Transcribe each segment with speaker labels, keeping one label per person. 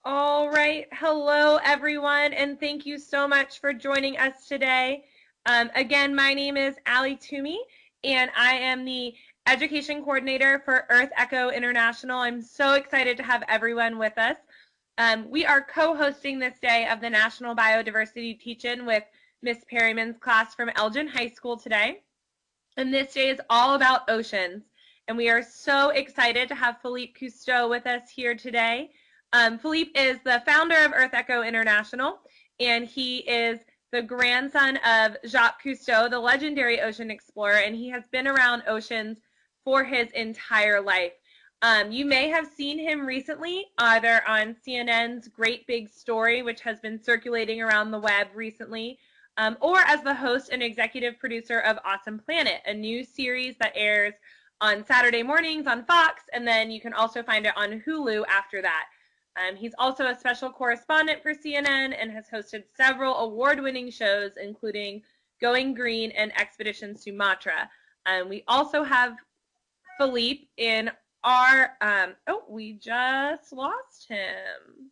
Speaker 1: All right. Hello, everyone, and thank you so much for joining us today. Again, my name is Allie Toomey, and I am the Education Coordinator for Earth Echo International. I'm so excited to have everyone with us. We are co-hosting this day of the National Biodiversity Teach-In with Miss Perryman's class from Elgin High School today. And this day is all about oceans. And we are so excited to have Philippe Cousteau with us here today. Philippe is the founder of Earth Echo International, and he is the grandson of Jacques Cousteau, the legendary ocean explorer, and he has been around oceans for his entire life. You may have seen him recently either on CNN's Great Big Story, which has been circulating around the web recently, or as the host and executive producer of Awesome Planet, a new series that airs on Saturday mornings on Fox, and then you can also find it on Hulu after that. He's also a special correspondent for CNN and has hosted several award-winning shows, including Going Green and Expedition Sumatra. We also have Philippe in our, oh, we just lost him.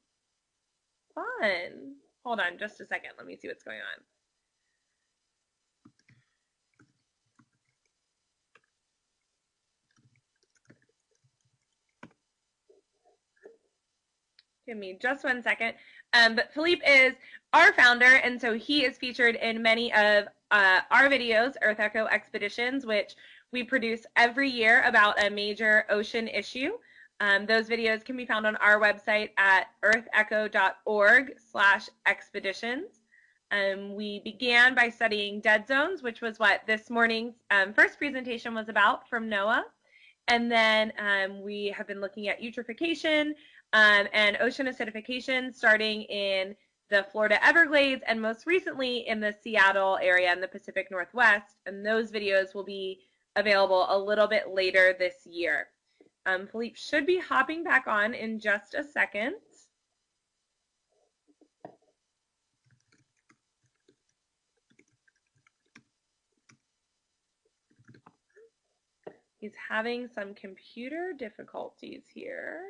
Speaker 1: Fun. Hold on just a second. Let me see what's going on. Give me just 1 second. But Philippe is our founder, and so he is featured in many of our videos, Earth Echo Expeditions, which we produce every year about a major ocean issue. Those videos can be found on our website at earthecho.org/expeditions. We began by studying dead zones, which was what this morning's first presentation was about from NOAA. And then we have been looking at eutrophication and ocean acidification starting in the Florida Everglades and most recently in the Seattle area in the Pacific Northwest. And those videos will be available a little bit later this year. Philippe should be hopping back on in just a second. He's having some computer difficulties here.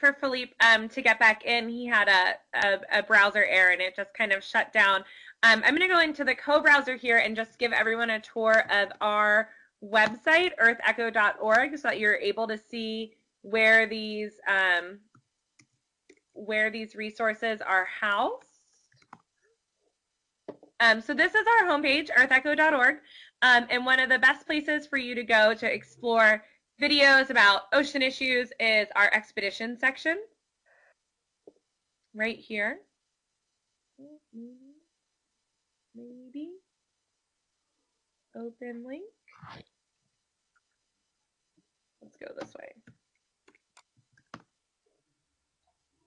Speaker 1: For Philippe to get back in, he had a browser error and it just kind of shut down. I'm going to go into the co-browser here and just give everyone a tour of our website, earthecho.org, so that you're able to see where these resources are housed. So this is our homepage, earthecho.org, and one of the best places for you to go to explore videos about ocean issues is our expedition section right here. Maybe open link. Let's go this way.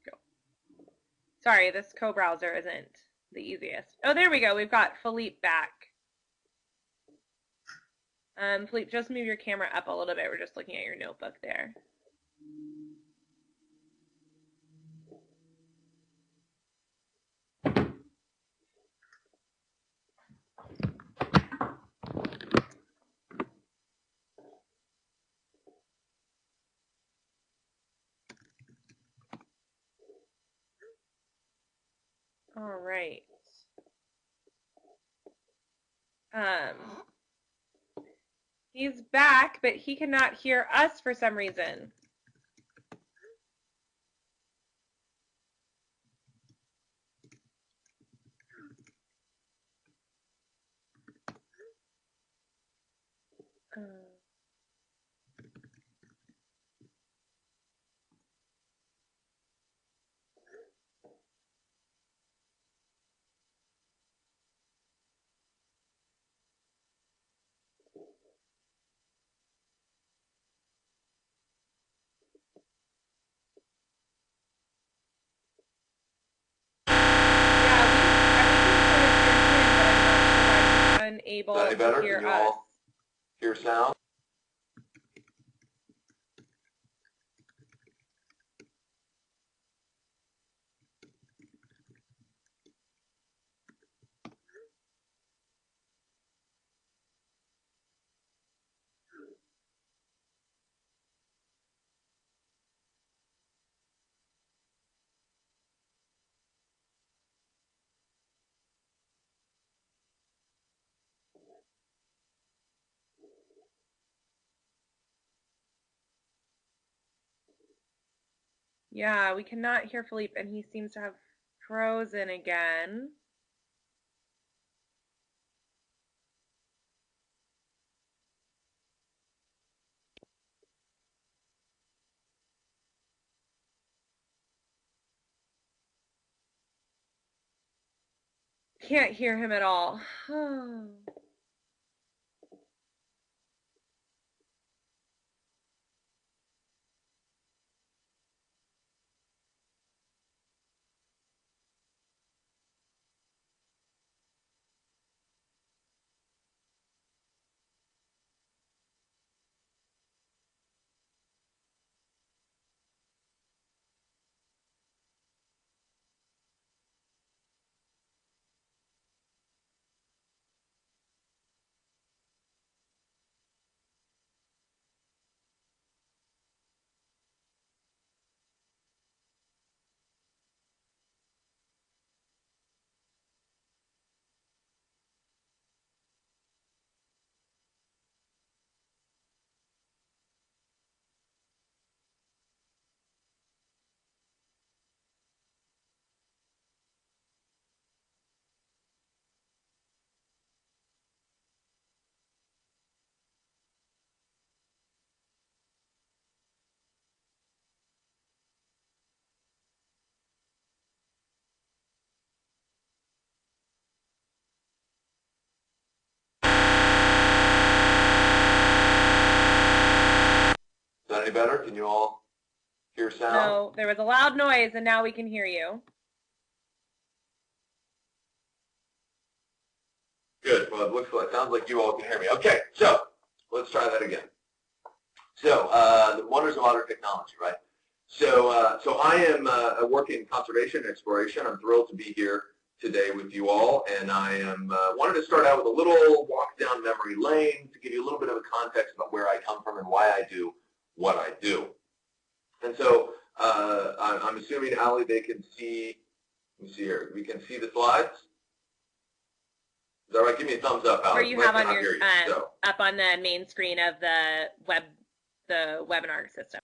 Speaker 1: Go. Sorry, this co-browser isn't the easiest. Oh, there we go. We've got Philippe back. Philippe, just move your camera up a little bit. We're just looking at your notebook there. All right. He's back, but he cannot hear us for some reason. better?
Speaker 2: Can you
Speaker 1: Us.
Speaker 2: all hear sound?
Speaker 1: Yeah, we cannot hear Philippe, and he seems to have frozen again. Can't hear him at all.
Speaker 2: Is that any better? Can you all hear sound?
Speaker 1: No, there was a loud noise, and now we can hear you.
Speaker 2: Good. Well, it sounds like you all can hear me. Okay, so let's try that again. So the wonders of modern technology, right? So I am working in conservation and exploration. I'm thrilled to be here today with you all, and I am wanted to start out with a little walk down memory lane to give you a little bit of a context about where I come from and why I do what I do. And so I'm assuming, Ali, they can see. Let me see here. We can see the slides. Is that right? Give me a thumbs up, Ali.
Speaker 1: Or you have on your up on the main screen of the webinar system.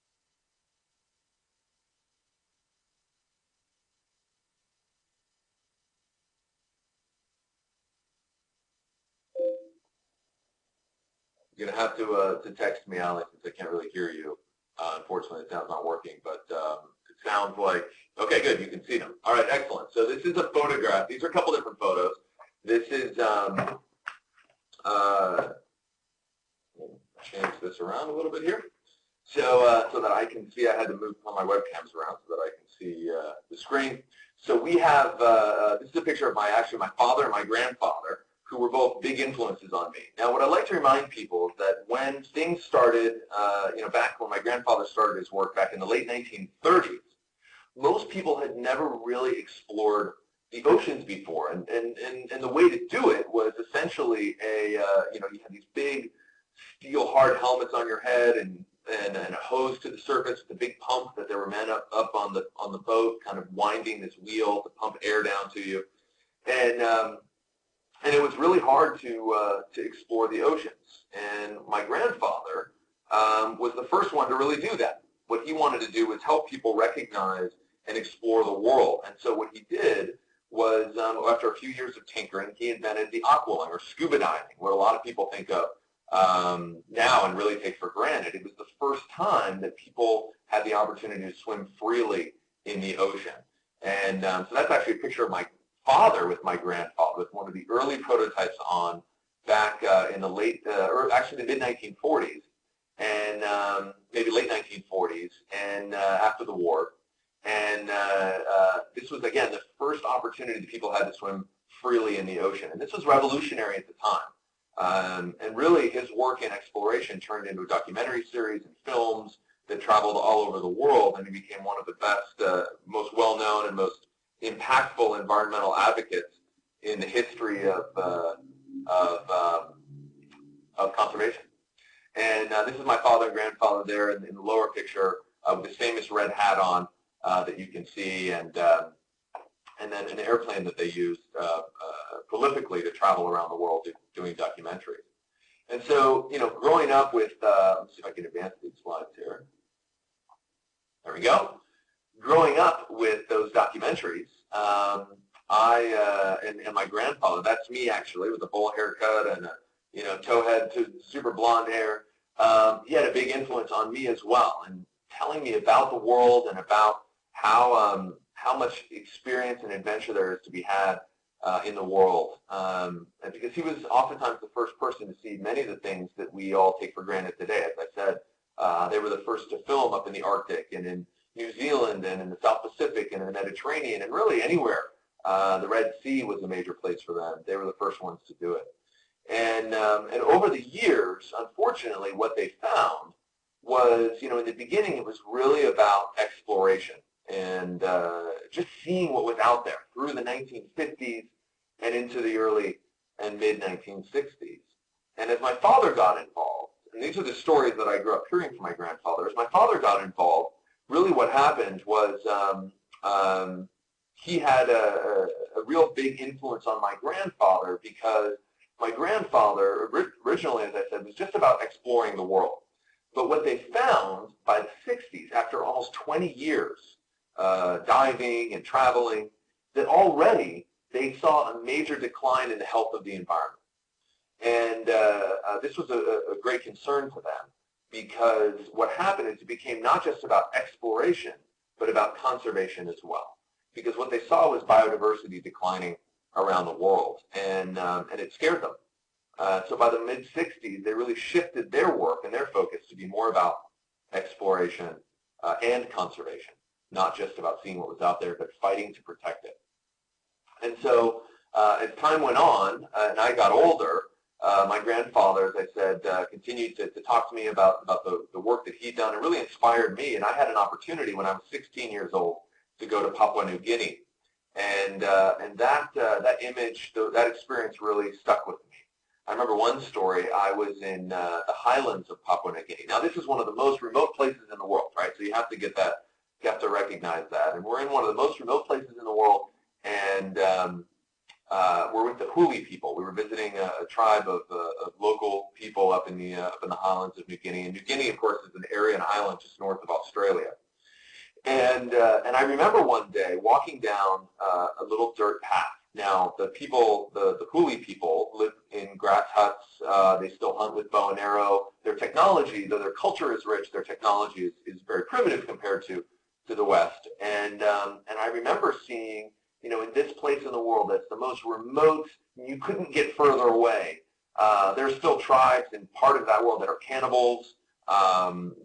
Speaker 2: You're gonna have to text me, Ali, since I can't really hear you. Unfortunately, the sound's not working, but it sounds like, okay, good, you can see them. All right, excellent. So this is a photograph. These are a couple different photos. This is, change this around a little bit here. So, so that I can see, I had to move all my webcams around so that I can see the screen. So we have, this is a picture of my father and my grandfather, who were both big influences on me. Now, what I'd like to remind people is that when things started, back when my grandfather started his work back in the late 1930s, most people had never really explored the oceans before, and the way to do it was essentially you had these big steel hard helmets on your head and a hose to the surface with a big pump that there were men up on the boat, kind of winding this wheel to pump air down to you, and it was really hard to explore the oceans. And my grandfather was the first one to really do that. What he wanted to do was help people recognize and explore the world. And so what he did was, after a few years of tinkering, he invented the aqualung, or scuba diving, what a lot of people think of now and really take for granted. It was the first time that people had the opportunity to swim freely in the ocean. And so that's actually a picture of my father with my grandfather, with one of the early prototypes on back in the late, or actually the mid-1940s, and maybe late 1940s, and after the war. And this was, again, the first opportunity that people had to swim freely in the ocean. And this was revolutionary at the time. And really, his work in exploration turned into a documentary series and films that traveled all over the world, and he became one of the best, most well-known and most impactful environmental advocates in the history of conservation. And this is my father and grandfather there in the lower picture with this famous red hat on that you can see, and then an airplane that they used prolifically to travel around the world doing documentaries. And so, growing up with, let's see if I can advance these slides here. There we go. Growing up with those documentaries, and my grandfather, that's me actually, with a bowl haircut and a towhead to super blonde hair. He had a big influence on me as well, and telling me about the world and about how much experience and adventure there is to be had in the world. And because he was oftentimes the first person to see many of the things that we all take for granted today. As I said, they were the first to film up in the Arctic and in New Zealand and in the South Pacific and in the Mediterranean and really anywhere. The Red Sea was a major place for them. They were the first ones to do it. And over the years, unfortunately, what they found was, in the beginning, it was really about exploration and just seeing what was out there through the 1950s and into the early and mid-1960s. And as my father got involved, and these are the stories that I grew up hearing from my grandfather, as my father got involved, really what happened was he had a real big influence on my grandfather, because my grandfather, originally, as I said, was just about exploring the world. But what they found by the 60s, after almost 20 years diving and traveling, that already they saw a major decline in the health of the environment. And this was a great concern for them, because what happened is it became not just about exploration, but about conservation as well. Because what they saw was biodiversity declining around the world, and it scared them. So by the mid-60s, they really shifted their work and their focus to be more about exploration and conservation, not just about seeing what was out there, but fighting to protect it. And so as time went on and I got older, my grandfather, as I said, continued to talk to me about the work that he'd done, and really inspired me. And I had an opportunity when I was 16 years old to go to Papua New Guinea. And that image, that experience really stuck with me. I remember one story. I was in the highlands of Papua New Guinea. Now, this is one of the most remote places in the world, right? So you have to get that, you have to recognize that. And we're in one of the most remote places in the world, and we're with the Hulu people. We were visiting a tribe of local people up in the highlands of New Guinea. And New Guinea, of course, is an area, an island just north of Australia. And I remember one day walking down a little dirt path. Now, the people, the Hulu people, live in grass huts. They still hunt with bow and arrow. Their technology, though their culture is rich, their technology is very primitive compared to the West. And I remember seeing, in this place in the world that's the most remote, you couldn't get further away. There's still tribes in part of that world that are cannibals.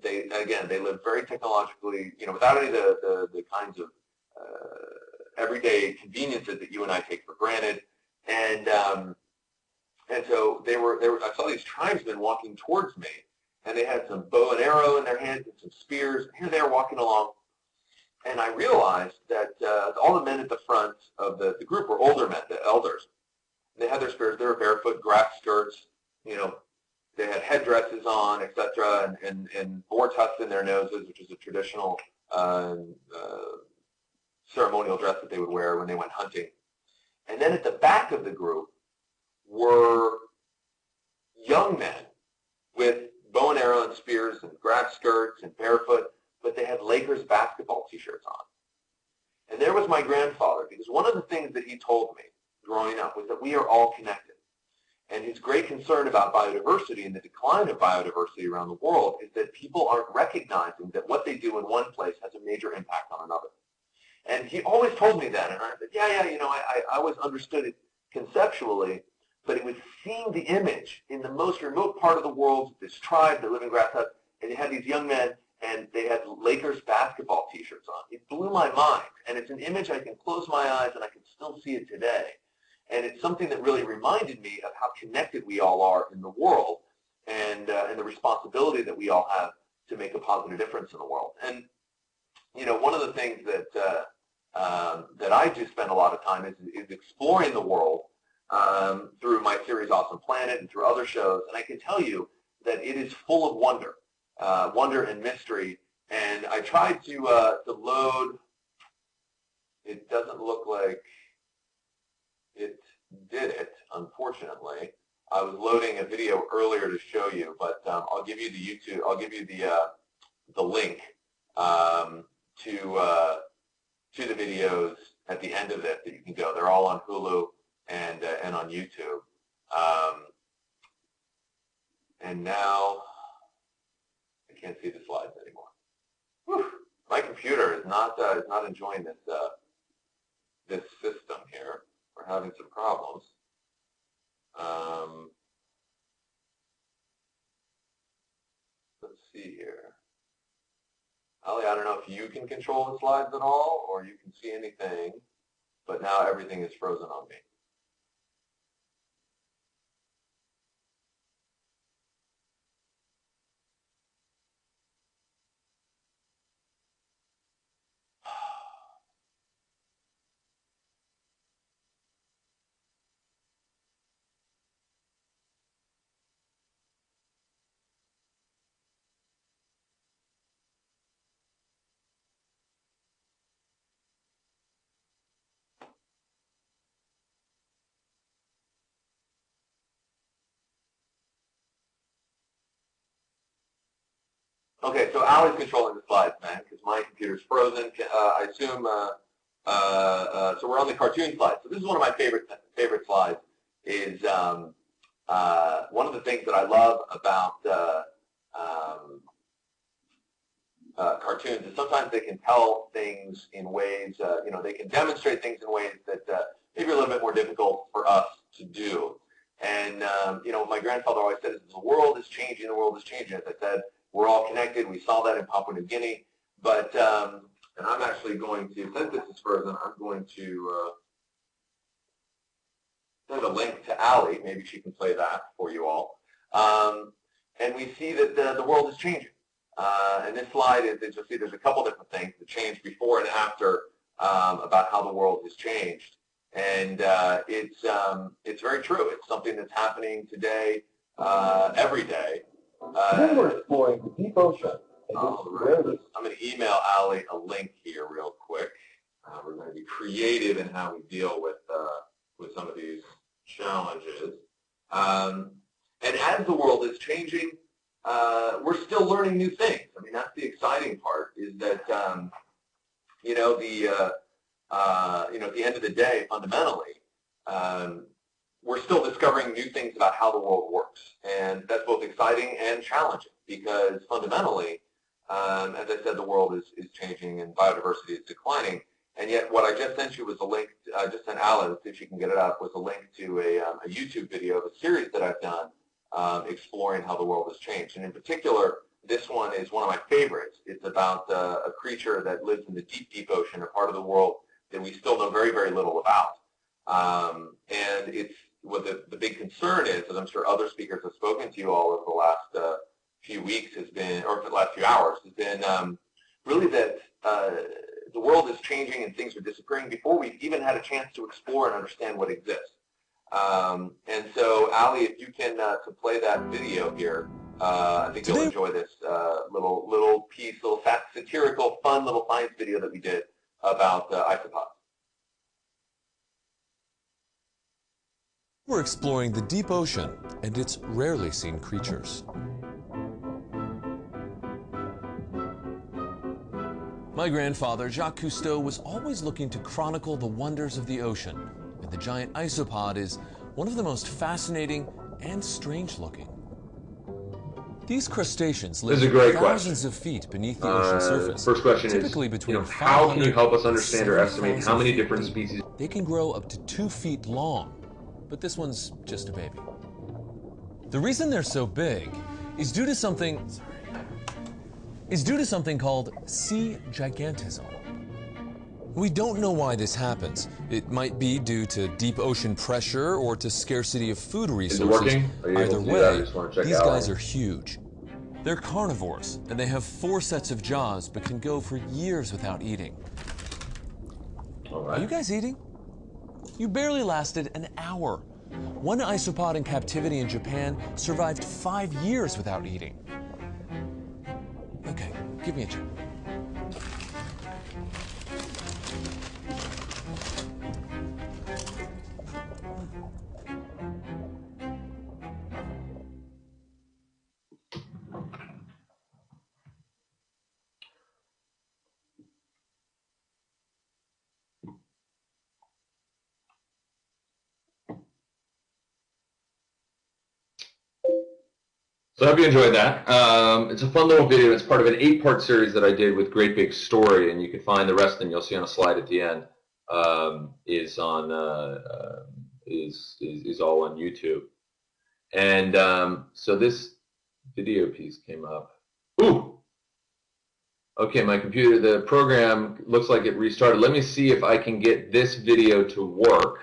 Speaker 2: They live very technologically, without any of the kinds of everyday conveniences that you and I take for granted. And so I saw these tribesmen walking towards me, and they had some bow and arrow in their hands and some spears. Here they are walking along, and I realized that all the men at the front of the group were older men, the elders. They had their spears. They were barefoot, grass skirts, they had headdresses on, etc., and boar tusks in their noses, which is a traditional ceremonial dress that they would wear when they went hunting. And then at the back of the group were young men with bow and arrow and spears and grass skirts and barefoot, but they had Lakers basketball t-shirts on. And there was my grandfather, because one of the things that he told me growing up was that we are all connected. And his great concern about biodiversity and the decline of biodiversity around the world is that people aren't recognizing that what they do in one place has a major impact on another. And he always told me that, and I said, I always understood it conceptually, but it was seeing the image in the most remote part of the world, this tribe that live in grass huts, and they had these young men, and they had Lakers basketball t-shirts on. It blew my mind, and it's an image I can close my eyes and I can still see it today. And it's something that really reminded me of how connected we all are in the world, and the responsibility that we all have to make a positive difference in the world. And one of the things that I do spend a lot of time is exploring the world through my series Awesome Planet and through other shows. And I can tell you that it is full of wonder and mystery. And I tried to load. It doesn't look like it did it, unfortunately. I was loading a video earlier to show you, but I'll give you the YouTube. I'll give you the link to the videos at the end of it that you can go. They're all on Hulu and on YouTube. And now I can't see the slides anymore. Whew. My computer is not enjoying this this system here. We're having some problems. Let's see here. Ali, I don't know if you can control the slides at all or you can see anything, but now everything is frozen on me. Okay, so Ali's controlling the slides, man, because my computer's frozen. I assume, so we're on the cartoon slide. So this is one of my favorite slides. Is one of the things that I love about cartoons is sometimes they can tell things in ways, they can demonstrate things in ways that maybe are a little bit more difficult for us to do. And, my grandfather always said, the world is changing, the world is changing. As I said, we're all connected. We saw that in Papua New Guinea. But, and I'm actually going to, since this is frozen, I'm going to send a link to Ali. Maybe she can play that for you all. And we see that the world is changing. And this slide is, you'll see there's a couple different things that change before and after about how the world has changed. And it's very true. It's something that's happening today, every day.
Speaker 3: Today we're exploring the deep ocean.
Speaker 2: Right. I'm going to email Ali a link here real quick. We're going to be creative in how we deal with some of these challenges. And as the world is changing, we're still learning new things. I mean, that's the exciting part, is that, at the end of the day, fundamentally, we're still discovering new things about how the world works. And that's both exciting and challenging, because fundamentally, as I said, the world is changing and biodiversity is declining. And yet what I just sent you was a link, I just sent Alice, if she can get it up, was a link to a YouTube video of a series that I've done exploring how the world has changed. And in particular, this one is one of my favorites. It's about a creature that lives in the deep, deep ocean, a part of the world that we still know very, very little about. And it's what the big concern is, as I'm sure other speakers have spoken to you all over the last few weeks has been, or for the last few hours, has been really that the world is changing and things are disappearing before we've even had a chance to explore and understand what exists. And so, Ali, if you can to play that video here, I think you'll enjoy this little piece, little satirical, fun little science video that we did about isopods.
Speaker 4: We're exploring the deep ocean and its rarely seen creatures. My grandfather, Jacques Cousteau, was always looking to chronicle the wonders of the ocean, and the giant isopod is one of the most fascinating and strange-looking. These crustaceans live thousands of feet beneath the ocean surface.
Speaker 3: First question
Speaker 4: typically
Speaker 3: is,
Speaker 4: between
Speaker 3: how can you help us understand or estimate how many different species?
Speaker 4: They can grow up to 2 feet long, but this one's just a baby. The reason they're so big is due to something called sea gigantism. We don't know why this happens. It might be due to deep ocean pressure or to scarcity of food resources.
Speaker 3: Is it working? Are you able
Speaker 4: Either
Speaker 3: to do that? I
Speaker 4: way,
Speaker 3: just want to check
Speaker 4: these
Speaker 3: out.
Speaker 4: guys are huge. They're carnivores, and they have 4 sets of jaws, but can go for years without eating.
Speaker 3: All
Speaker 4: Are you
Speaker 3: right.
Speaker 4: guys eating? You barely lasted an hour. One isopod in captivity in Japan survived 5 years without eating. Okay, give me a check.
Speaker 3: So I hope you enjoyed that. It's a fun little video. It's part of an 8-part series that I did with Great Big Story, and you can find the rest of them. You'll see on a slide at the end. Is all on YouTube. And so this video piece came up. Ooh. Okay, my computer, the program looks like it restarted. Let me see if I can get this video to work.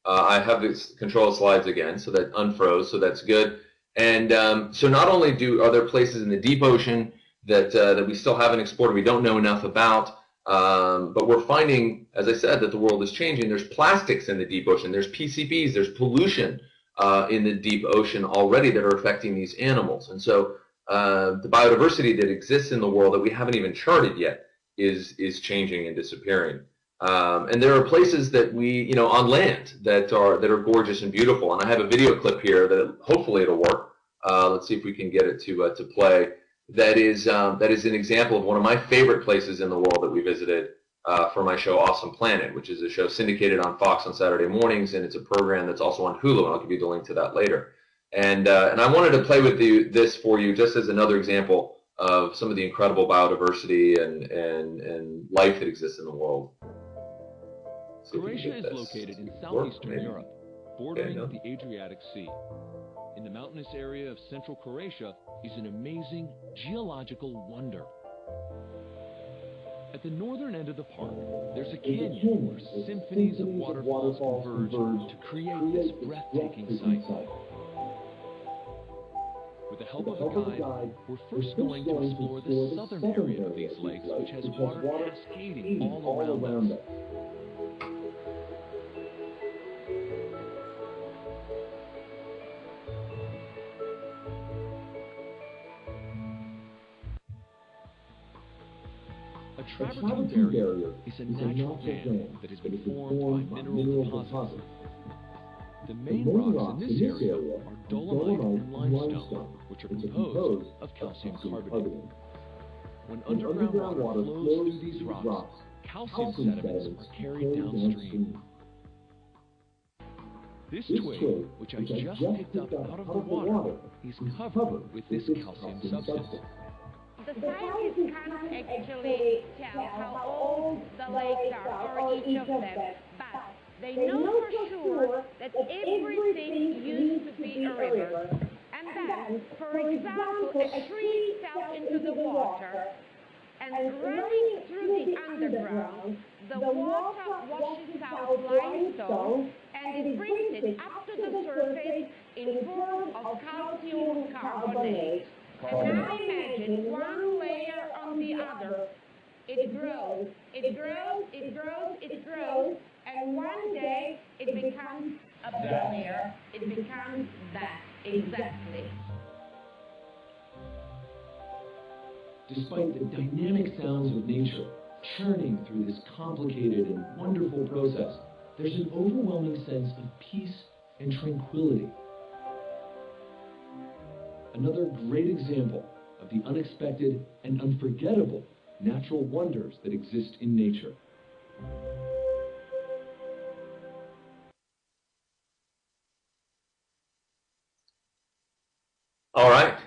Speaker 3: I have this control slides again, so that unfroze, so that's good. And so not only are there places in the deep ocean that we still haven't explored, we don't know enough about, but we're finding, as I said, that the world is changing. There's plastics in the deep ocean. There's PCBs. There's pollution in the deep ocean already that are affecting these animals. And so the biodiversity that exists in the world that we haven't even charted yet is changing and disappearing. And there are places that we, on land that are gorgeous and beautiful. And I have a video clip here that hopefully it'll work. Let's see if we can get it to play. That is an example of one of my favorite places in the world that we visited for my show Awesome Planet, which is a show syndicated on Fox on Saturday mornings, and it's a program that's also on Hulu. And I'll give you the link to that later. And I wanted to play with this for you just as another example of some of the incredible biodiversity and life that exists in the world.
Speaker 5: Croatia is located in southeastern Europe, bordering the Adriatic Sea. In the mountainous area of central Croatia is an amazing geological wonder. At the northern end of the park, there's a canyon where symphonies of waterfalls converge to create this breathtaking sight. With the help of a guide, we're first going to explore the southern area of these lakes, which has water cascading all around us. A travertine barrier is a natural dam that has been formed by mineral deposits. The main rocks in this area are dolomite and limestone, which are composed of calcium carbonate. When underground water flows through these rocks, calcium sediments are carried downstream. This twig, which I just picked up out of the water, is covered with this calcium substance.
Speaker 6: The scientists cannot actually tell how old the lakes are, or each of them, but they know for sure that everything used to be a river. And then, for example, a tree fell into the water, and running through the underground, the water washes out limestone, and it brings it up to the surface in form of calcium carbonate. And now imagine one layer on the other. It grows, it grows, it grows, it grows, and one day it becomes a barrier. It becomes that, exactly.
Speaker 5: Despite the dynamic sounds of nature churning through this complicated and wonderful process, there's an overwhelming sense of peace and tranquility. Another great example of the unexpected and unforgettable natural wonders that exist in nature.
Speaker 3: All right.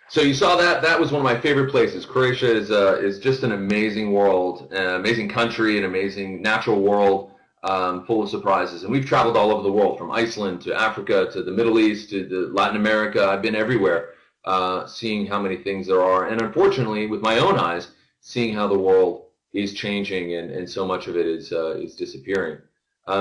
Speaker 3: So you saw that. That was one of my favorite places. Croatia is just an amazing world, an amazing country, an amazing natural world, full of surprises. And we've traveled all over the world, from Iceland to Africa to the Middle East to Latin America. I've been everywhere, seeing how many things there are. And unfortunately, with my own eyes, seeing how the world is changing, and so much of it is disappearing.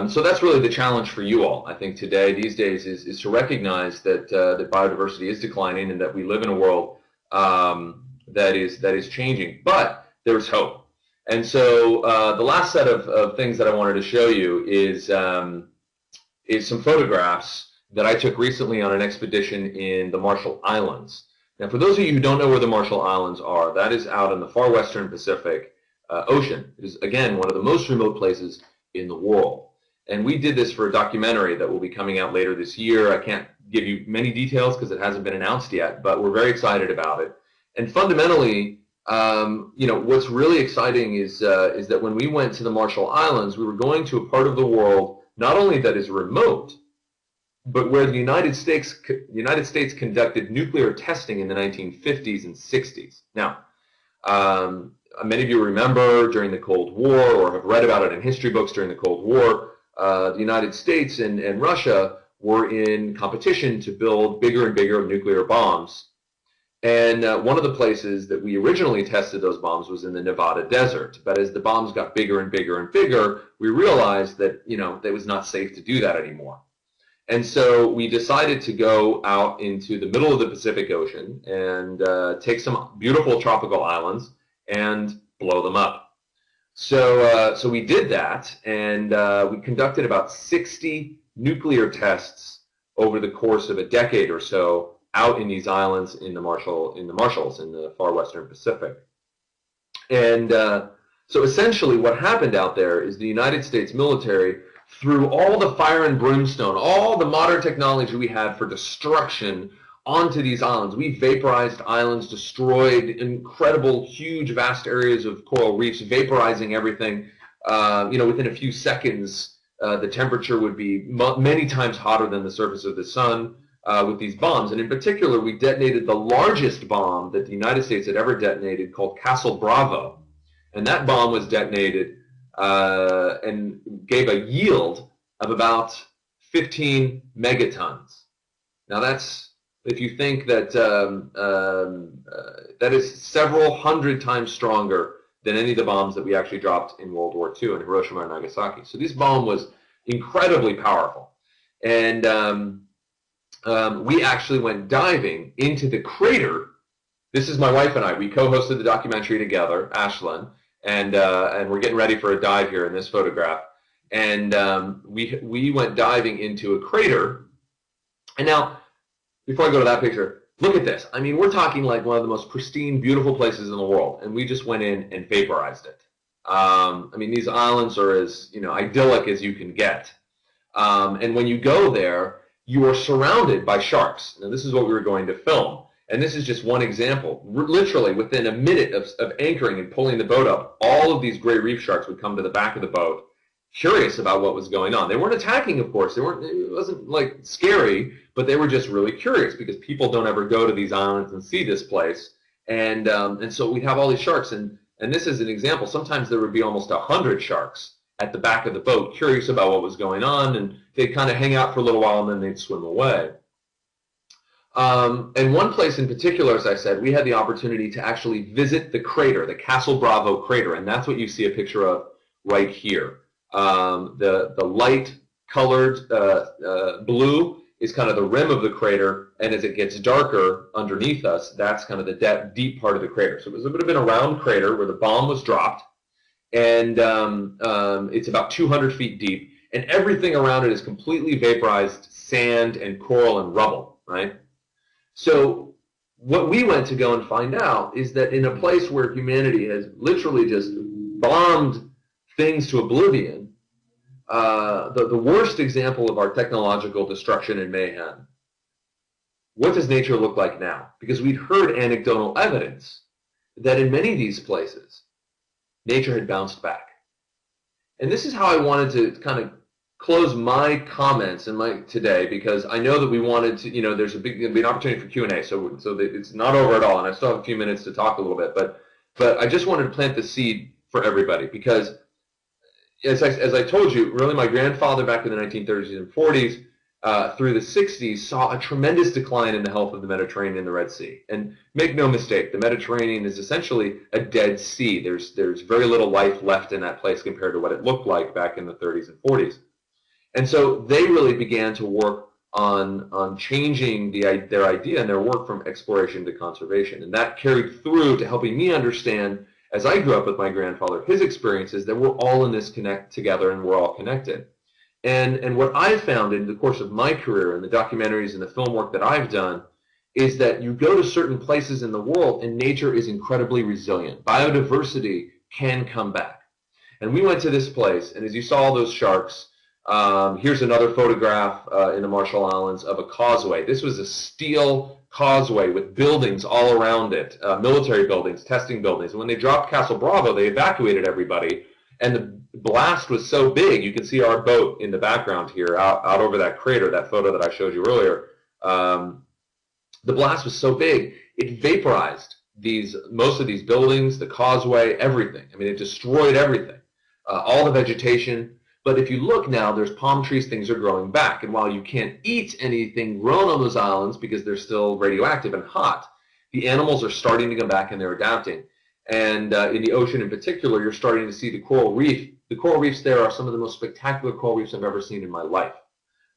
Speaker 3: So that's really the challenge for you all, I think, today, these days, is to recognize that that biodiversity is declining and that we live in a world that is changing. But there's hope. And so the last set of things that I wanted to show you is some photographs that I took recently on an expedition in the Marshall Islands. Now, for those of you who don't know where the Marshall Islands are, that is out in the far western Pacific Ocean. It is, again, one of the most remote places in the world. And we did this for a documentary that will be coming out later this year. I can't give you many details because it hasn't been announced yet, but we're very excited about it. And fundamentally, you know, what's really exciting is that when we went to the Marshall Islands, we were going to a part of the world not only that is remote, but where the United States conducted nuclear testing in the 1950s and 60s. Now, many of you remember during the Cold War, or have read about it in history books during the Cold War, the United States and Russia were in competition to build bigger and bigger nuclear bombs. And one of the places that we originally tested those bombs was in the Nevada desert. But as the bombs got bigger and bigger and bigger, we realized that, you know, it was not safe to do that anymore. And so we decided to go out into the middle of the Pacific Ocean and take some beautiful tropical islands and blow them up. So we did that, and we conducted about 60 nuclear tests over the course of a decade or so out in these islands in the Marshalls in the far western Pacific. And so essentially what happened out there is the United States military threw all the fire and brimstone, all the modern technology we had for destruction onto these islands. We vaporized islands, destroyed incredible, huge, vast areas of coral reefs, vaporizing everything. You know, within a few seconds, the temperature would be many times hotter than the surface of the sun with these bombs. And in particular, we detonated the largest bomb that the United States had ever detonated, called Castle Bravo. And that bomb was detonated and gave a yield of about 15 megatons. Now that's, if you think that that is several hundred times stronger than any of the bombs that we actually dropped in World War II in Hiroshima and Nagasaki. So this bomb was incredibly powerful. And we actually went diving into the crater. This is my wife and I. We co-hosted the documentary together, Ashlyn, and we're getting ready for a dive here in this photograph. And we went diving into a crater. And now, before I go to that picture, look at this. I mean, we're talking like one of the most pristine, beautiful places in the world, and we just went in and vaporized it. I mean, these islands are as, you know, idyllic as you can get. And when you go there, you are surrounded by sharks. Now, this is what we were going to film. And this is just one example. Literally, within a minute of anchoring and pulling the boat up, all of these gray reef sharks would come to the back of the boat, curious about what was going on. They weren't attacking, of course. It wasn't like scary, but they were just really curious because people don't ever go to these islands and see this place. And so we'd have all these sharks. And this is an example. Sometimes there would be almost 100 sharks at the back of the boat, curious about what was going on. And they'd kind of hang out for a little while, and then they'd swim away. And one place in particular, as I said, we had the opportunity to actually visit the crater, the Castle Bravo crater. And that's what you see a picture of right here. The light colored blue is kind of the rim of the crater, and as it gets darker underneath us, that's kind of the deep part of the crater. So it was a bit of a round crater where the bomb was dropped, and it's about 200 feet deep, and everything around it is completely vaporized sand and coral and rubble, right? So what we went to go and find out is that in a place where humanity has literally just bombed things to oblivion, the worst example of our technological destruction and mayhem, what does nature look like now? Because we'd heard anecdotal evidence that in many of these places, nature had bounced back. And this is how I wanted to kind of close my comments today, because I know that we wanted to, you know, there's going to be an opportunity for Q&A, so it's not over at all, and I still have a few minutes to talk a little bit, but I just wanted to plant the seed for everybody, because as I told you, really my grandfather back in the 1930s and 40s through the 60s saw a tremendous decline in the health of the Mediterranean and the Red Sea. And make no mistake, the Mediterranean is essentially a dead sea. There's very little life left in that place compared to what it looked like back in the 30s and 40s. And so they really began to work on changing their idea and their work from exploration to conservation. And that carried through to helping me understand, as I grew up with my grandfather, his experiences, that we're all in this together and we're all connected. And what I've found in the course of my career and the documentaries and the film work that I've done is that you go to certain places in the world and nature is incredibly resilient. Biodiversity can come back. And we went to this place, and as you saw all those sharks, here's another photograph in the Marshall Islands of a causeway. This was a steel causeway with buildings all around it, military buildings, testing buildings. And when they dropped Castle Bravo, they evacuated everybody. And the blast was so big, you can see our boat in the background here, out over that crater, that photo that I showed you earlier. The blast was so big, it vaporized most of these buildings, the causeway, everything. I mean, it destroyed everything, all the vegetation. But if you look now, there's palm trees, things are growing back. And while you can't eat anything grown on those islands because they're still radioactive and hot, the animals are starting to come back and they're adapting. And in the ocean in particular, you're starting to see the coral reef. The coral reefs there are some of the most spectacular coral reefs I've ever seen in my life.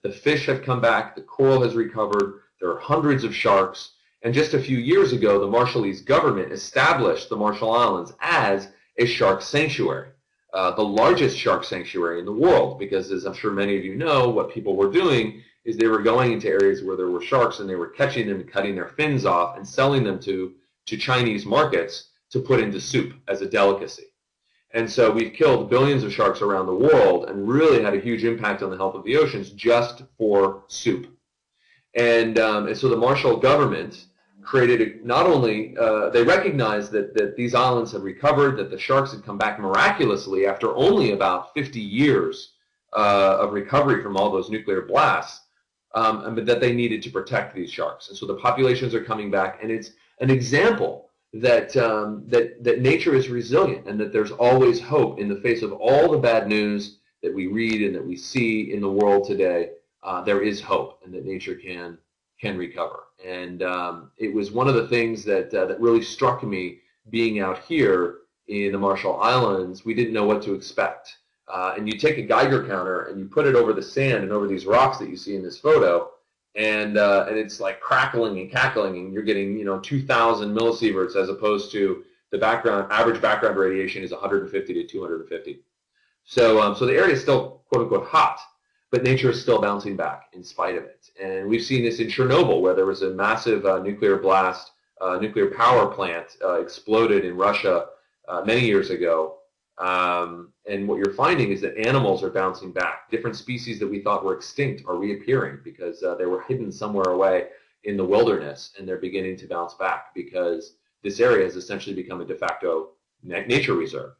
Speaker 3: The fish have come back, the coral has recovered, there are hundreds of sharks. And just a few years ago, the Marshallese government established the Marshall Islands as a shark sanctuary. The largest shark sanctuary in the world, because as I'm sure many of you know, what people were doing is they were going into areas where there were sharks and they were catching them and cutting their fins off and selling them to Chinese markets to put into soup as a delicacy. And so we've killed billions of sharks around the world and really had a huge impact on the health of the oceans just for soup. And so the Marshall government created, not only, they recognized that these islands had recovered, that the sharks had come back miraculously after only about 50 years of recovery from all those nuclear blasts, but that they needed to protect these sharks. And so the populations are coming back, and it's an example that, that nature is resilient and that there's always hope in the face of all the bad news that we read and that we see in the world today. There is hope, and that nature can recover. And it was one of the things that really struck me being out here in the Marshall Islands. We didn't know what to expect. And you take a Geiger counter and you put it over the sand and over these rocks that you see in this photo, and it's like crackling and cackling, and you're getting 2,000 millisieverts as opposed to the average background radiation is 150 to 250. So the area is still quote unquote hot, but nature is still bouncing back in spite of it. And we've seen this in Chernobyl, where there was a massive nuclear blast, nuclear power plant exploded in Russia many years ago. And what you're finding is that animals are bouncing back. Different species that we thought were extinct are reappearing because they were hidden somewhere away in the wilderness, and they're beginning to bounce back because this area has essentially become a de facto nature reserve.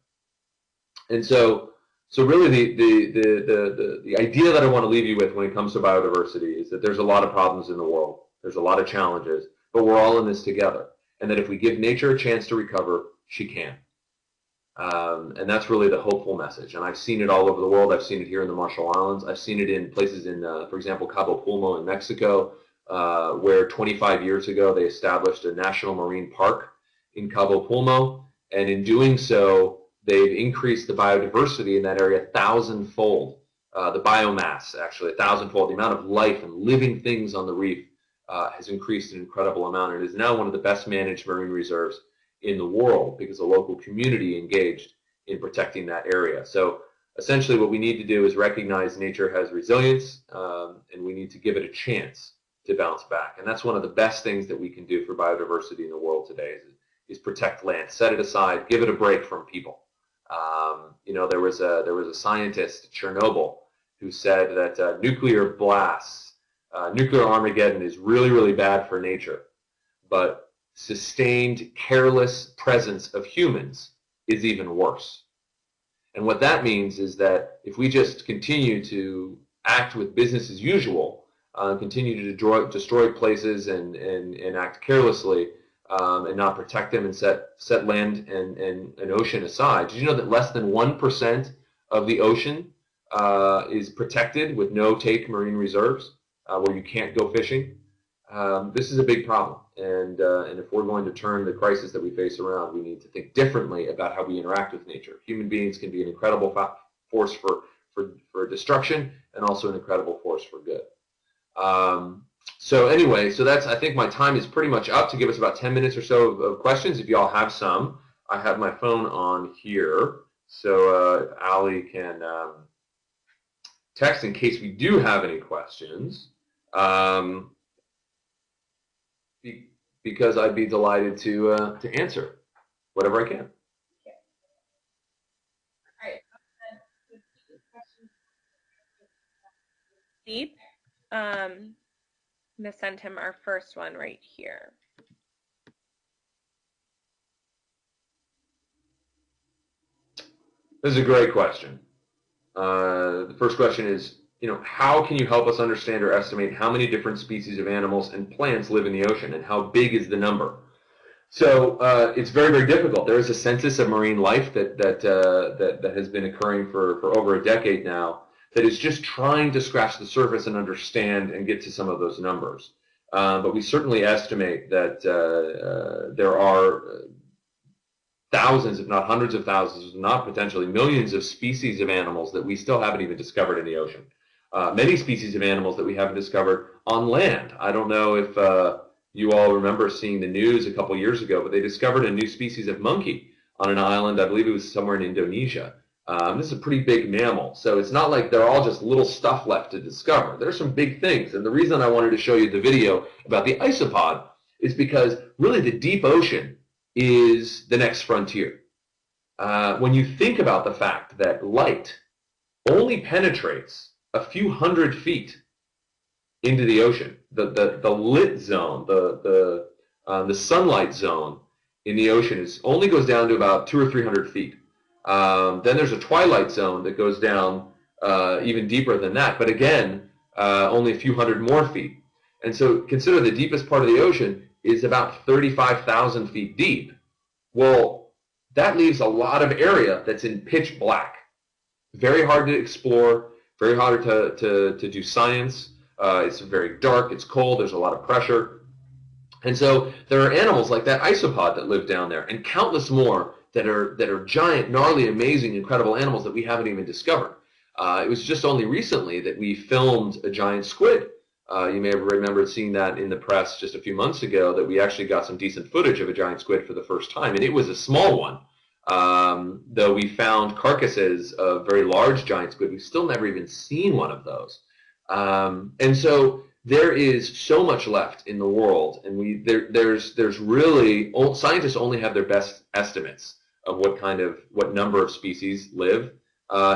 Speaker 3: And so really the idea that I want to leave you with when it comes to biodiversity is that there's a lot of problems in the world. There's a lot of challenges, but we're all in this together. And that if we give nature a chance to recover, she can. And that's really the hopeful message. And I've seen it all over the world. I've seen it here in the Marshall Islands. I've seen it in places in, for example, Cabo Pulmo in Mexico, where 25 years ago they established a national marine park in Cabo Pulmo. And in doing so, they've increased the biodiversity in that area 1,000-fold. The biomass, actually, 1,000-fold. The amount of life and living things on the reef has increased an incredible amount. It is now one of the best managed marine reserves in the world because the local community engaged in protecting that area. So essentially what we need to do is recognize nature has resilience, and we need to give it a chance to bounce back. And that's one of the best things that we can do for biodiversity in the world today is protect land, set it aside, give it a break from people. There was a scientist at Chernobyl who said that nuclear blasts, nuclear Armageddon is really, really bad for nature, but sustained, careless presence of humans is even worse. And what that means is that if we just continue to act with business as usual, continue to destroy places and act carelessly, and not protect them and set land and ocean aside. Did you know that less than 1% of the ocean is protected with no-take marine reserves? where you can't go fishing. This is a big problem, and if we're going to turn the crisis that we face around, we need to think differently about how we interact with nature. Human beings can be an incredible force for destruction, and also an incredible force for good. So anyway, so that's, I think my time is pretty much up to give us about 10 minutes or so of questions. If you all have some, I have my phone on here, so Allie can text in case we do have any questions. Because I'd be delighted to answer whatever I can.
Speaker 1: All right. Deep. I'm going to send him our first one right here.
Speaker 3: This is a great question. The first question is, how can you help us understand or estimate how many different species of animals and plants live in the ocean, and how big is the number? So it's very, very difficult. There is a census of marine life that has been occurring for over a decade now, that is just trying to scratch the surface and understand and get to some of those numbers. But we certainly estimate that there are thousands, if not hundreds of thousands, if not potentially millions of species of animals that we still haven't even discovered in the ocean. Many species of animals that we haven't discovered on land. I don't know if you all remember seeing the news a couple years ago, but they discovered a new species of monkey on an island. I believe it was somewhere in Indonesia. This is a pretty big mammal, so it's not like they're all just little stuff left to discover. There's some big things, and the reason I wanted to show you the video about the isopod is because really the deep ocean is the next frontier. When you think about the fact that light only penetrates a few hundred feet into the ocean, the lit zone, the sunlight zone in the ocean only goes down to about 200 or 300 feet. Then there's a twilight zone that goes down even deeper than that, but again, only a few hundred more feet. And so consider the deepest part of the ocean is about 35,000 feet deep. Well, that leaves a lot of area that's in pitch black. Very hard to explore, very hard to do science. It's very dark, it's cold, there's a lot of pressure. And so there are animals like that isopod that live down there, and countless more that are giant, gnarly, amazing, incredible animals that we haven't even discovered. It was just only recently that we filmed a giant squid. You may have remembered seeing that in the press just a few months ago, that we actually got some decent footage of a giant squid for the first time, and it was a small one. Though we found carcasses of very large giant squid, we've still never even seen one of those. And so there is so much left in the world, and there's really, scientists only have their best estimates of what number of species live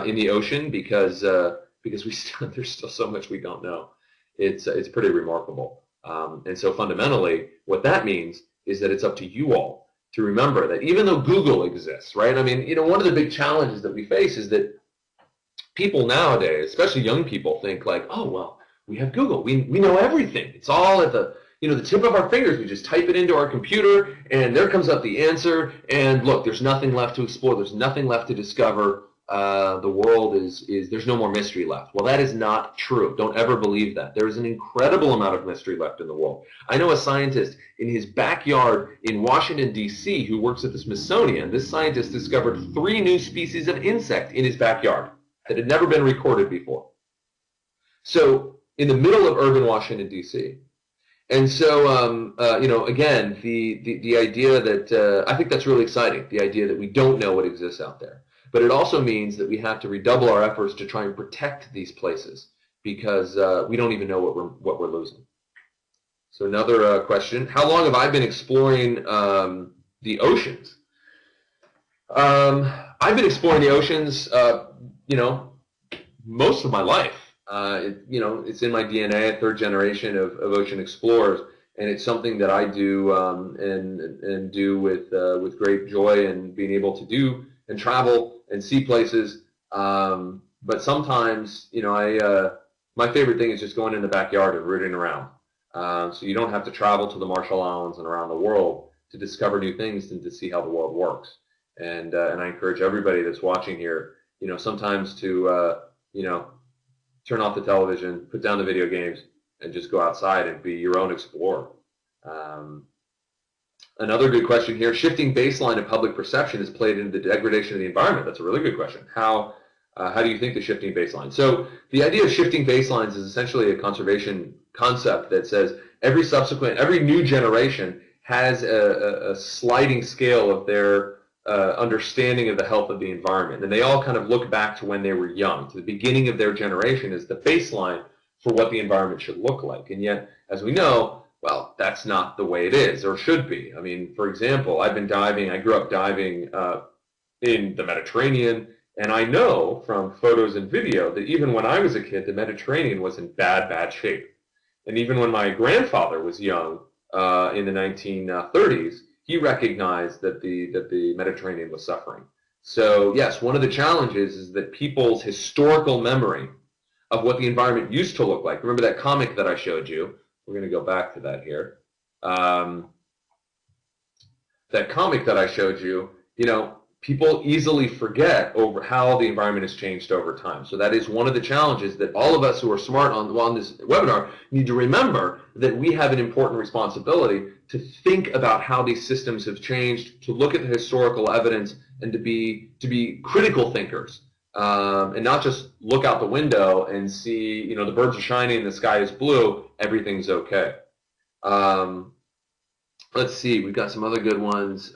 Speaker 3: in the ocean, because there's still so much we don't know. It's pretty remarkable. And so fundamentally, what that means is that it's up to you all to remember that even though Google exists, right? I mean, one of the big challenges that we face is that people nowadays, especially young people, think like, oh, well, we have Google. We know everything. It's all at the tip of our fingers. We just type it into our computer, and there comes up the answer. And look, there's nothing left to explore. There's nothing left to discover. The world there's no more mystery left. Well, that is not true. Don't ever believe that. There is an incredible amount of mystery left in the world. I know a scientist in his backyard in Washington, D.C., who works at the Smithsonian. This scientist discovered 3 new species of insect in his backyard that had never been recorded before. So in the middle of urban Washington, D.C. And so, again, the idea that I think that's really exciting, the idea that we don't know what exists out there. But it also means that we have to redouble our efforts to try and protect these places, because we don't even know what we're losing. So another question: how long have I been exploring the oceans? I've been exploring the oceans, most of my life. It's in my DNA, a third generation of ocean explorers, and it's something that I do and do with great joy, and being able to do and travel and see places. But sometimes, my favorite thing is just going in the backyard and rooting around. So you don't have to travel to the Marshall Islands and around the world to discover new things and to see how the world works. And I encourage everybody that's watching here, sometimes to, turn off the television, put down the video games, and just go outside and be your own explorer. Another good question here, shifting baseline of public perception has played into the degradation of the environment. That's a really good question. How do you think the shifting baseline? So the idea of shifting baselines is essentially a conservation concept that says every new generation has a sliding scale of their understanding of the health of the environment. And they all kind of look back to when they were young, to the beginning of their generation as the baseline for what the environment should look like. And yet, as we know, well, that's not the way it is or should be. I mean, for example, I've been diving, I grew up diving in the Mediterranean, and I know from photos and video that even when I was a kid, the Mediterranean was in bad shape. And even when my grandfather was young in the 1930s, he recognized that the Mediterranean was suffering. So yes, one of the challenges is that people's historical memory of what the environment used to look like. Remember that comic that I showed you? We're going to go back to that here. That comic that I showed you, you know, people easily forget over how the environment has changed over time. So that is one of the challenges that all of us who are smart on this webinar need to remember, that we have an important responsibility to think about how these systems have changed, to look at the historical evidence, and to be critical thinkers. And not just look out the window and see, you know, the birds are shining, the sky is blue, everything's okay. Let's see, we've got some other good ones.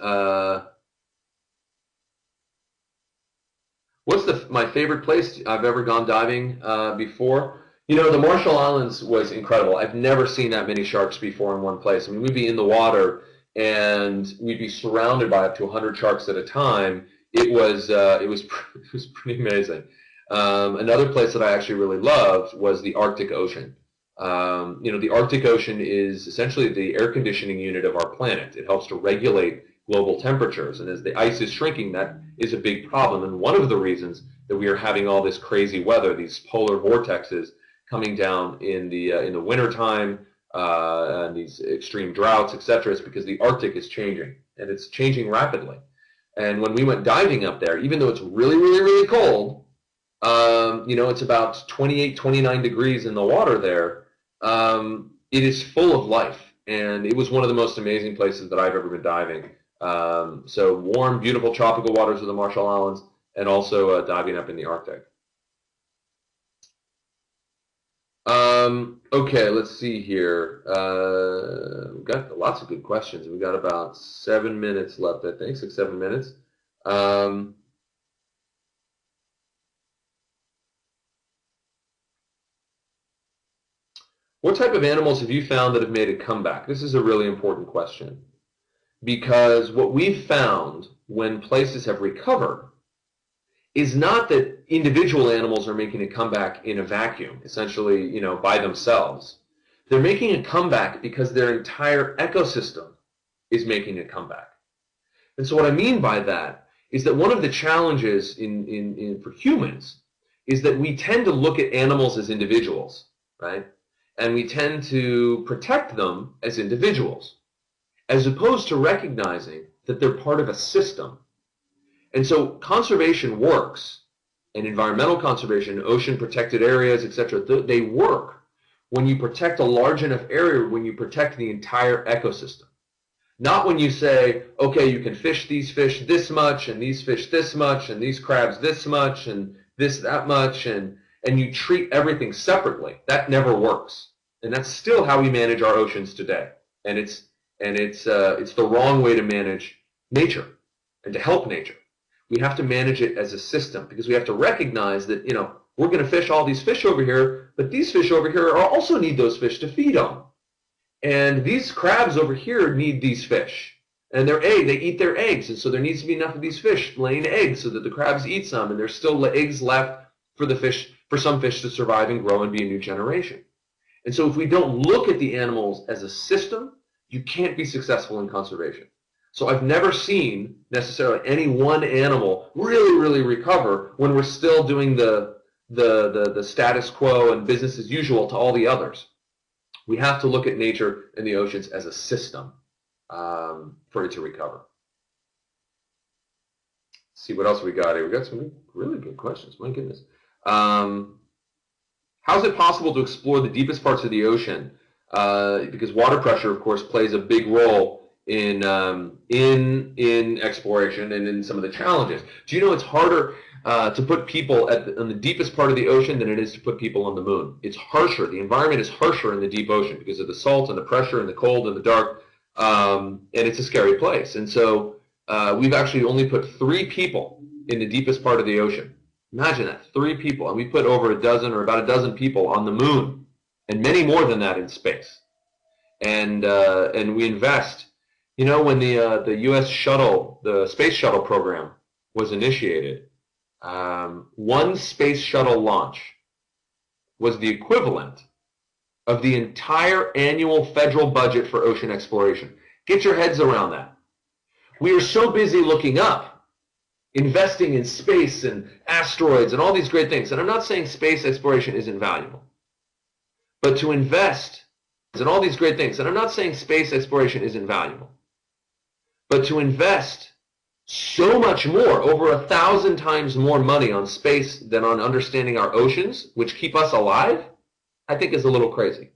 Speaker 3: What's my favorite place I've ever gone diving before? You know, the Marshall Islands was incredible. I've never seen that many sharks before in one place. I mean, we'd be in the water and we'd be surrounded by up to 100 sharks at a time. It was pretty amazing. Another place that I actually really loved was the Arctic Ocean. You know, the Arctic Ocean is essentially the air conditioning unit of our planet. It helps to regulate global temperatures, and as the ice is shrinking, that is a big problem. And one of the reasons that we are having all this crazy weather, these polar vortexes coming down in the wintertime, and these extreme droughts, etc., is because the Arctic is changing, and it's changing rapidly. And when we went diving up there, even though it's really, really, really cold, you know, it's about 28, 29 degrees in the water there, it is full of life. And it was one of the most amazing places that I've ever been diving. So warm, beautiful tropical waters of the Marshall Islands, and also diving up in the Arctic. Okay, let's see here. We've got lots of good questions. We've got about 7 minutes left, I think, 6, 7 minutes. What type of animals have you found that have made a comeback? This is a really important question, because what we've found when places have recovered is not that individual animals are making a comeback in a vacuum, essentially, you know, by themselves. They're making a comeback because their entire ecosystem is making a comeback. And so what I mean by that is that one of the challenges for humans is that we tend to look at animals as individuals, right? And we tend to protect them as individuals, as opposed to recognizing that they're part of a system. And so conservation works, and environmental conservation, ocean protected areas, etc., they work when you protect a large enough area, when you protect the entire ecosystem. Not when you say, okay, you can fish these fish this much, and these fish this much, and these crabs this much, and this that much, and you treat everything separately. That never works. And that's still how we manage our oceans today. And it's the wrong way to manage nature and to help nature. We have to manage it as a system, because we have to recognize that, you know, we're going to fish all these fish over here, but these fish over here also need those fish to feed on. And these crabs over here need these fish. And they eat their eggs, and so there needs to be enough of these fish laying eggs so that the crabs eat some, and there's still eggs left for some fish to survive and grow and be a new generation. And so if we don't look at the animals as a system, you can't be successful in conservation. So I've never seen necessarily any one animal really, really recover when we're still doing the status quo and business as usual to all the others. We have to look at nature and the oceans as a system for it to recover. Let's see what else we got here. We got some really good questions. My goodness. How's it possible to explore the deepest parts of the ocean? Because water pressure, of course, plays a big role in exploration and in some of the challenges. Do you know it's harder to put people on the deepest part of the ocean than it is to put people on the moon? It's harsher. The environment is harsher in the deep ocean because of the salt and the pressure and the cold and the dark, and it's a scary place. And so we've actually only put 3 people in the deepest part of the ocean. Imagine that, 3 people. And we put over a dozen or about a dozen people on the moon, and many more than that in space. And we invest. You know, when the U.S. shuttle, the space shuttle program was initiated, one space shuttle launch was the equivalent of the entire annual federal budget for ocean exploration. Get your heads around that. We are so busy looking up, investing in space and asteroids and all these great things. And I'm not saying space exploration isn't valuable, but to invest in all these great things, and I'm not saying space exploration isn't valuable, but to invest so much more, over 1,000 times more money on space than on understanding our oceans, which keep us alive, I think is a little crazy.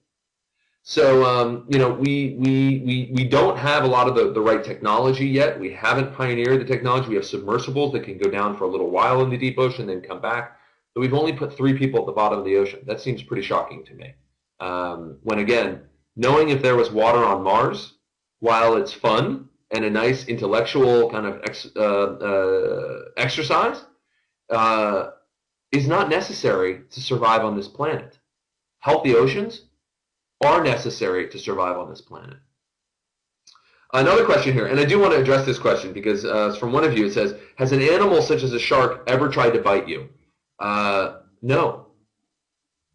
Speaker 3: So, you know, we don't have a lot of the right technology yet. We haven't pioneered the technology. We have submersibles that can go down for a little while in the deep ocean, then come back. But we've only put 3 people at the bottom of the ocean. That seems pretty shocking to me. When, again, knowing if there was water on Mars, while it's fun and a nice intellectual kind of exercise, is not necessary to survive on this planet. Healthy oceans are necessary to survive on this planet. Another question here, and I do want to address this question because from one of you it says, has an animal such as a shark ever tried to bite you? No.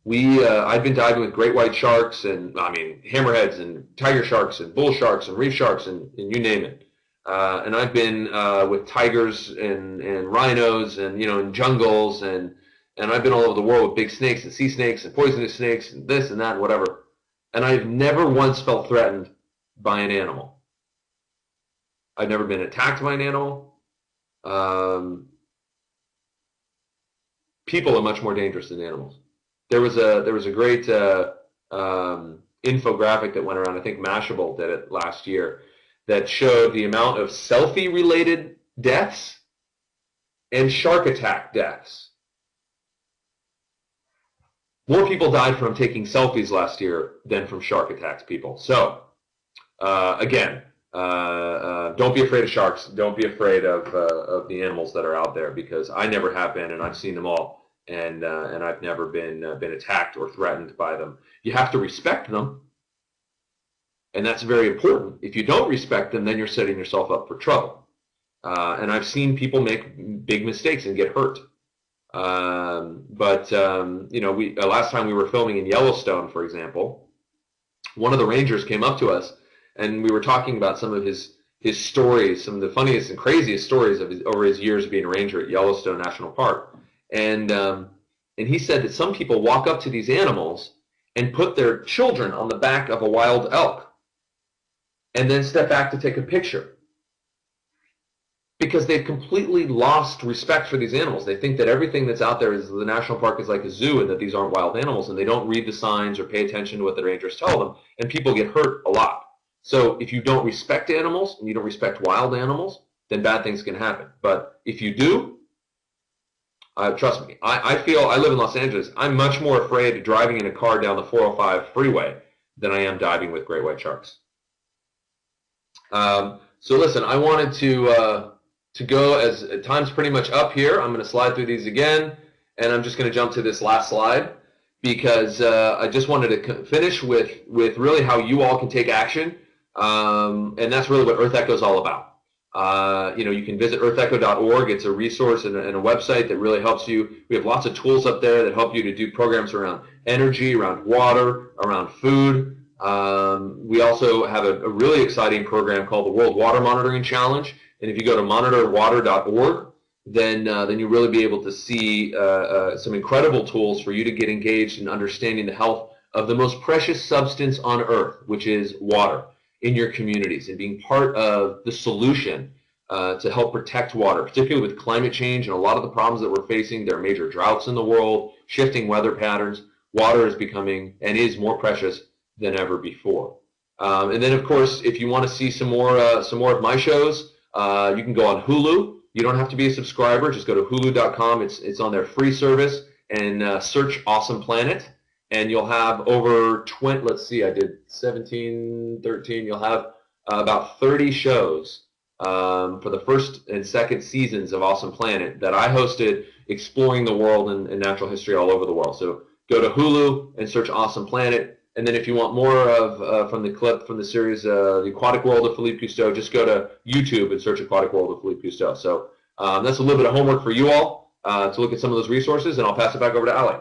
Speaker 3: I've been diving with great white sharks and, I mean, hammerheads and tiger sharks and bull sharks and reef sharks and you name it. And I've been with tigers and rhinos and, you know, in jungles and I've been all over the world with big snakes and sea snakes and poisonous snakes and this and that and whatever. And I've never once felt threatened by an animal. I've never been attacked by an animal. People are much more dangerous than animals. There was a great infographic that went around. I think Mashable did it last year, that showed the amount of selfie-related deaths and shark attack deaths. More people died from taking selfies last year than from shark attacks, people. So, again, don't be afraid of sharks. Don't be afraid of the animals that are out there, because I never have been, and I've seen them all, and I've never been attacked or threatened by them. You have to respect them, and that's very important. If you don't respect them, then you're setting yourself up for trouble. And I've seen people make big mistakes and get hurt. You know, last time we were filming in Yellowstone, for example, one of the rangers came up to us, and we were talking about some of his stories, some of the funniest and craziest stories of over his years of being a ranger at Yellowstone National Park. And he said that some people walk up to these animals and put their children on the back of a wild elk and then step back to take a picture, because they've completely lost respect for these animals. They think that everything that's out there is the national park is like a zoo and that these aren't wild animals, and they don't read the signs or pay attention to what the rangers tell them, and people get hurt a lot. So if you don't respect animals and you don't respect wild animals, then bad things can happen. But if you do, trust me, I feel, I live in Los Angeles, I'm much more afraid of driving in a car down the 405 freeway than I am diving with great white sharks. So listen, I wanted to go, as time's pretty much up here. I'm going to slide through these again, and I'm just going to jump to this last slide, because I just wanted to finish with really how you all can take action, and that's really what Earth Echo is all about. You know, you can visit earthecho.org. It's a resource and a website that really helps you. We have lots of tools up there that help you to do programs around energy, around water, around food. We also have a really exciting program called the World Water Monitoring Challenge. And if you go to monitorwater.org, then you'll really be able to see some incredible tools for you to get engaged in understanding the health of the most precious substance on Earth, which is water, in your communities, and being part of the solution to help protect water, particularly with climate change and a lot of the problems that we're facing. There are major droughts in the world, shifting weather patterns. water is becoming and is more precious than ever before. And then, of course, if you want to see some more of my shows, you can go on Hulu. You don't have to be a subscriber. Just go to hulu.com. It's on their free service, and search Awesome Planet. And you'll have over 20, let's see, I did 17, 13. You'll have about 30 shows for the first and second seasons of Awesome Planet that I hosted, exploring the world and natural history all over the world. So go to Hulu and search Awesome Planet. And then if you want more of from the series, The Aquatic World of Philippe Cousteau, just go to YouTube and search Aquatic World of Philippe Cousteau. So that's a little bit of homework for you all to look at some of those resources, and I'll pass it back over to Ali.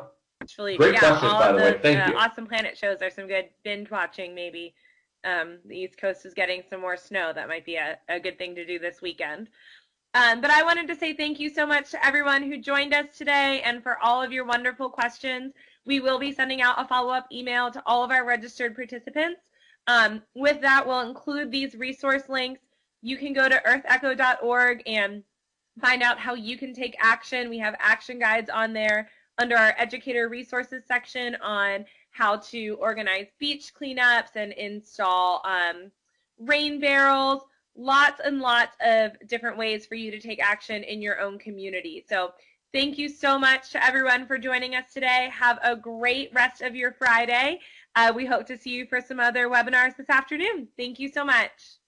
Speaker 1: Great
Speaker 3: questions, by the way. Thank you.
Speaker 1: Awesome Planet shows are some good binge watching, maybe. The East Coast is getting some more snow. That might be a good thing to do this weekend. But I wanted to say thank you so much to everyone who joined us today and for all of your wonderful questions. We will be sending out a follow-up email to all of our registered participants. With that, we'll include these resource links. You can go to earthecho.org and find out how you can take action. We have action guides on there under our educator resources section on how to organize beach cleanups and install rain barrels. Lots and lots of different ways for you to take action in your own community. So thank you so much to everyone for joining us today. Have a great rest of your Friday. We hope to see you for some other webinars this afternoon. Thank you so much.